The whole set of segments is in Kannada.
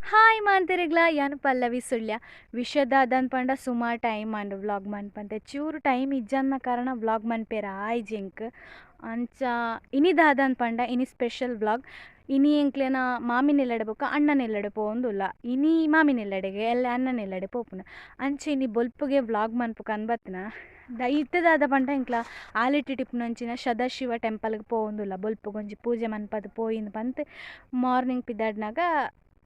ಹಾಯ್ ಮಾಂತಿರಿಗ್ಲ ಯಾನು ಪಲ್ಲವಿ ಸುಳ್ಯ ವಿಷಯದಾದನ್ ಪಂಡ ಸುಮಾರು ಟೈಮ್ ಅಂಡ್ ವ್ಲಾಗ್ ಮನ್ಪಂತೆ ಚೂರು ಟೈಮ್ ಇಜ್ಜನ್ನ ಕಾರಣ ವ್ಲಾಗ್ ಮನ್ಪೇರ ಜಿಂಕ್ ಅಂಚ ಇನಿದಾದನ್ ಪಂಡ ಇನಿ ಸ್ಪೆಷಲ್ ವ್ಲಾಗ್ ಇನಿ ಎಂಕ್ಲೆನ ಮಾಮಿನೆಲ್ಲಡೆ ಬೊಕ ಅಣ್ಣನೆಲ್ಲಡೆ ಪೋಂದುಲ್ಲ ಇನಿ ಮಾಮಿನೆಲ್ಲಡೆಗೆ ಎಲ್ಲ ಅಣ್ಣನೆಲ್ಲಡೆ ಪೋಪುನ ಅಂಚೆ ಇನಿ ಬೊಲ್ಪುಗೆ ವ್ಲಾಗ್ ಮನ್ಪು ಕನ್ಬತ್ನ ಇತ್ತದಾದ ಪಂಡ ಇಂಕ್ಲ ಆಲಿಟಿ ಟಿಪ್ಪುನಂಚಿನ ಸದಾಶಿವ ಟೆಂಪಲ್ಗೆ ಪೋಂದುಲ್ಲ ಬೊಲ್ಪುಗೊಂಜಿ ಪೂಜೆ ಮನ್ಪದು ಪೋಯಿಂದು ಪಂತ್ ಮಾರ್ನಿಂಗ್ ಪಿದಾಡ್ನಾಗ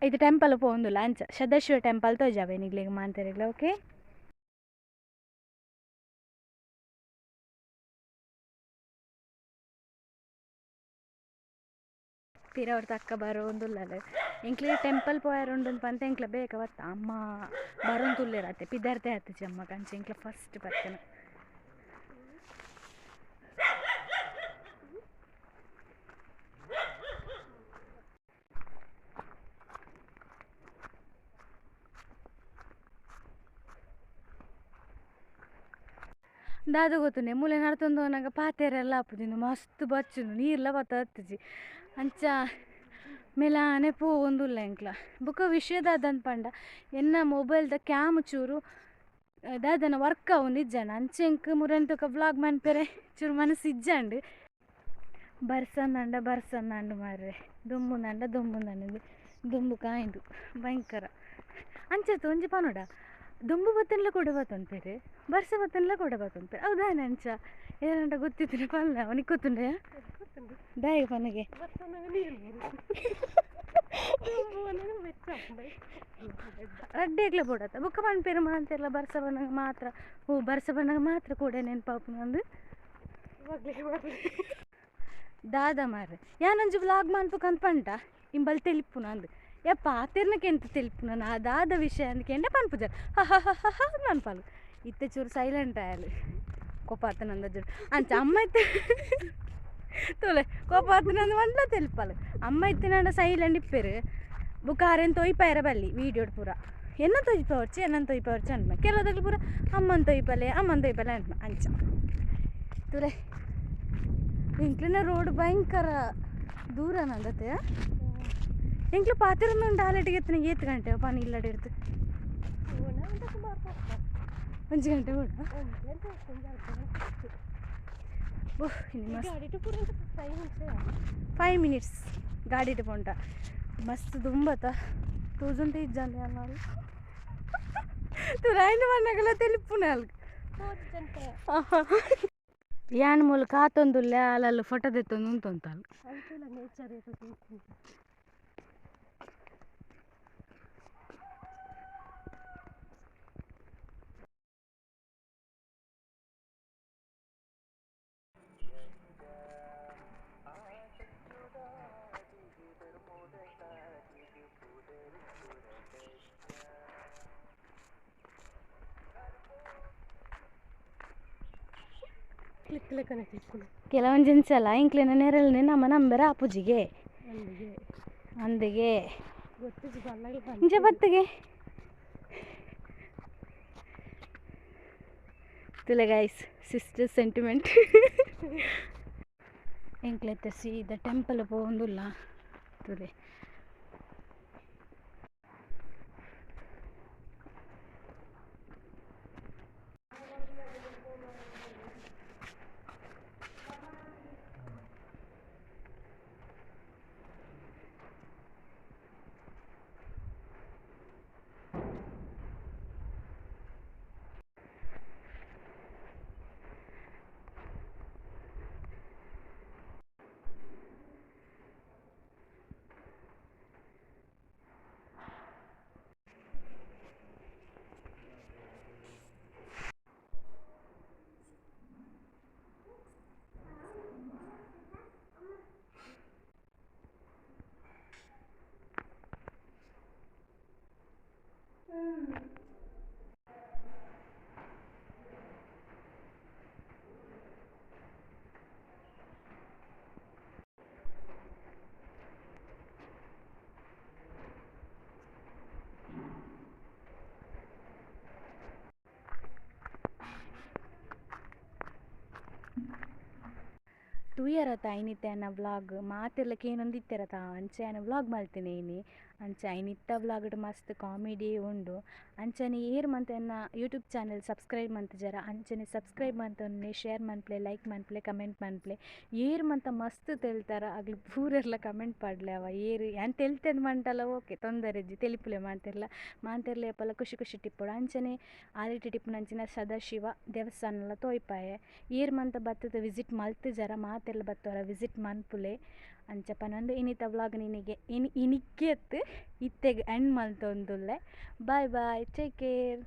ಇದು ಟೆಂಪಲ್ ಪೋಂದುಲ್ಲ ಅಂಚ ಸದಾಶಿವ ಟೆಂಪಲ್ ತೋಜಾವೆ ನಿಗ್ಲಿಗೆ ಮಾಂತರಿಗ್ಲ ಓಕೆ ಪಿರವ್ರ ತಕ್ಕ ಬರೋಂದುಲ್ಲ ಎಂಕ್ಲೆ ಟೆಂಪಲ್ ಪೋಯಾರುಂಡು ಪಂತ ಎಂಕ್ಲ ಬೇಕ ಬತ್ತ ಅಮ್ಮ ಬರೋಂದುಲ್ಲೆರತ್ತೆ ಪಿದಾರ್ತೆ ಹತ್ತು ಜಮ್ಮ ಕಂಚ ಎಂಕ್ಲ ಫಸ್ಟ್ ಬರ್ತೇನೆ ದಾದ ಗೊತ್ತುಂಡೆ ಮೂಲೆ ನಡ್ತೊಂದು ನಂಗೆ ಪಾತೆರೆಲ್ಲ ಹಾಪುದಿಂದು ಮಸ್ತ್ ಬಚ್ಚುಂಡು ನೀರ್ಲ ಬತ್ತ ಹತ್ತಿಜಿ ಅಂಚ ಮೆಲಾನೆ ಪೋವೊಂದುಲ್ಲ ಎಂಕ್ಲ ಬೊಕ ವಿಷಯದಾದಂತ ಪಂಡ ಎನ್ನ ಮೊಬೈಲ್ದ ಕ್ಯಾಮ್ ಚೂರು ದಾದನ ವರ್ಕ್ ಆವೊಂದು ಇಜ್ಜಾಂಡು ಅಂಚೆ ಎಂಕ್ ಮುರಂತಕ ವ್ಲಾಗ್ ಮನ್ಪೆರೆ ಚೂರು ಮನಸ್ಸು ಇಜ್ಜಾಂಡು ಬರ್ಸಂದಂಡು ಮಾರ್ರೆ ದುಂಬುಂದಂಡು ದುಂಬು ಕಾಯಿಂದು ಭಯಂಕರ ಅಂಚೆತ್ತು ಒಂಜಿ ಪನೋಡ ದುಂಬು ಬತ್ತನ್ಲ ಕೂಡ ಬತ್ತಂತೇರೆ ಬರ್ಸ ಬತ್ತನ್ಲ ಕೂಡ ಬತ್ತಂತೇರೆ ಹೌದಾನೆ ಅಂಚ ಏನಂಟ ಗೊತ್ತಿತ್ತು ಪಲ್ಲ ಅವನಿಗೆ ಗೊತ್ತುಂಡೆ ದಾಯಿಗೆ ಪನಗೆ ರಡ್ಡೆಗ್ಲ ಬಿಡತ್ತ ಬುಕ್ಕ ಮಣ್ಪೇರು ಅಂತೆಲ್ಲ ಬರ್ಸ ಬಣ್ಣಗೆ ಮಾತ್ರ ಬರ್ಸ ಬಣ್ಣಗೆ ಮಾತ್ರ ಕೂಡ ನೆನಪಾಪು ನಂದು ದಾದ ಮಾರ್ರೆ ಯಾನೊಂಜಿ ವ್ಲಾಗ್ ಮನ್ಪುಕಂತ ಪಂಟ ಇಂಬಲ್ ತೆಲಿಪು ನಂದು ಯಪ್ಪ ಆತಿರ್ನಕ್ಕೆ ಎಂತ ತೆಲಿಪು ನಾನು ಅದಾದ ವಿಷಯ ಅಂದಕ್ಕೆ ಎಂಡೆ ಪನ್ಪುಜ ಹ ಮನ್ಪಲು ಇತ್ತೆ ಚೂರು ಸೈಲೆಂಟ್ ಆಯಲು ಕೋಪಾತ ನಂದ ಜೋಡು ಅಂಚ ಅಮ್ಮ ಇತ್ತೆ ತೋಲೆ ಕೋಪಾತ ನಂದು ಒಂಡ್ಲ ತೆಲಿಪಲು ಅಮ್ಮ ಇತ್ತೆ ನಂಡ ಸೈಲೆಂಟ್ ಇಪ್ಪೇರು ಬುಕ್ಕಾರೇನು ತೊಯ್ಪಾಯರ ಬಲ್ಲಿ ವೀಡಿಯೋಡ್ ಪೂರ ಎನ್ನ ತೊಯ್ಪವರ್ಚಿ ಅಂದ್ಮ ಕೆಲವದಾಗಲು ಪೂರ ಅಮ್ಮನ ತೊಯ್ಪಲೆ ಅಂತ ಅಂಚ ತುಲೆ ಎಂಕ್ಲಿನ ರೋಡ್ ಭಯಂಕರ ದೂರ ನಂದತೆ ಎಂಕ್ಲು ಪಾತಿರೊಂದು ಹಾಲೆಟಿಗೆ ಎತ್ತನ 8 ಗಂಟೆ ಪಾನಿ ಇಲ್ಲಡೆ ಇರ್ತು 1 ಗಂಟೆ ಕೂಡ 5 ಮಿನಿಟ್ಸ್ ಗಾಡಿ ಪೊಂಟ ಮಸ್ತ್ ದುಂಬತ ತೂಜುಂಟೆ ಇಜ್ಜಂದೆ ಅನ್ನಾಳು ತುರಾಯಿನ ಮಣ್ಣಗಲ ತೆಲಿಪುನ ಅಲ್ಗ ಯಾನ್ ಮೂಲ ಕಾತೊಂದುಲ್ಲ ಅಲ್ಲಲ್ಲಿ ಫೋಟೋ ತೆತ್ತೊಂದು ಉಂತೊಂತಾಳು ನೇಚರ್ ಕೆಲವೊಂದು ಜಿನ್ಸಲ್ಲ ಇಂಕ್ಲಿನ ನೆರಳನೆ ನಮ್ಮ ನಂಬರ ಅಪ್ಪುಜಿಗೆ ಅಂದಿಗೆ ಇಂಚ ಬತ್ತಿಗೆ ತುಲೆ ಗೈಸ್ ಸಿಸ್ಟರ್ ಸೆಂಟಿಮೆಂಟ್ ಎಂಕ್ಲೆತ್ತ ಸೀದ ಟೆಂಪಲ್ ಪೋಂದುಲ್ಲ ತುಲೆ ತೂಯರತ ಐನಿತ್ತೆ ಅನ್ನ ವ್ಲಾಗ್ ಮಾತೆರ್ಲಕ್ಕೆ ಏನೊಂದು ಇತ್ತೆರತ ಅಂಚೆ ಅನ್ನ ವ್ಲಾಗ್ ಮಾಡ್ತೇನೆ ಅಂಚ ಐನಿತ್ತ ವ್ಲಾಗ್ಡ್ ಮಸ್ತ್ ಕಾಮಿಡಿ ಉಂಡು. ಅಂಚನೆ ಏರ್ ಮಂತೆನ ಯೂಟ್ಯೂಬ್ ಚಾನೆಲ್ ಸಬ್ಸ್ಕ್ರೈಬ್ ಮಂತುಜರ. ಅಂಚನೆ ಸಬ್ಸ್ಕ್ರೈಬ್ ಮಂತೊನ್ನೆ ಶೇರ್ ಮನ್ಪ್ಲೆ ಲೈಕ್ ಮನ್ಪ್ಲೆ ಕಮೆಂಟ್ ಮನ್ಪ್ಲೆ. ಏರ್ ಮಂತ ಮಸ್ತ್ ತೆಲ್ತಾರ ಅಗ್ಲು ಪೂರೆರ್ಲ ಕಮೆಂಟ್ ಪಾಡ್ಲೆ ಅವ ಏರ್ ಯಾನ್ ತೆಲ್ತೆದ್ ಮಂಟಲ ಓಕೆ ತೊಂದರೆ ಇಜ್ಜಿ ತೆಲಿಪುಲೆ ಮಾತೆರ್ಲೆ ಏಪಲ ಖುಷಿ ಖುಷಿ ಟಿಪ್ಪೊಡು. ಅಂಚನೆ ಆದಿತ್ಯ ಟಿಪ್ಪುನಂಚಿನ ಸದಾಶಿವ ದೇವಸ್ಥಾನಲ ತೋಯ್ಪಾಯೆ. ಏರ್ ಮಂತ ಬತ್ತದ ವಿಸಿಟ್ ಮಲ್ತುಜರ ಮಾತೆರ್ಲ ಬತ್ತವರ ವಿಸಿಟ್ ಮನ್ಪುಲೆ ಅಂಚ ಪನೊಂದು ಇನ್ನಿತ ವ್ಲಾಗ್ ನಿನಗೆ ಇನಿಕ್ಕೆತ್ತು ಇತ್ತೆಗ್ ಎಂಡ್ ಮಲ್ತೊಂದುಲ್ಲೆ. ಬಾಯ್ ಬಾಯ್, ಟೇಕ್ ಕೇರ್.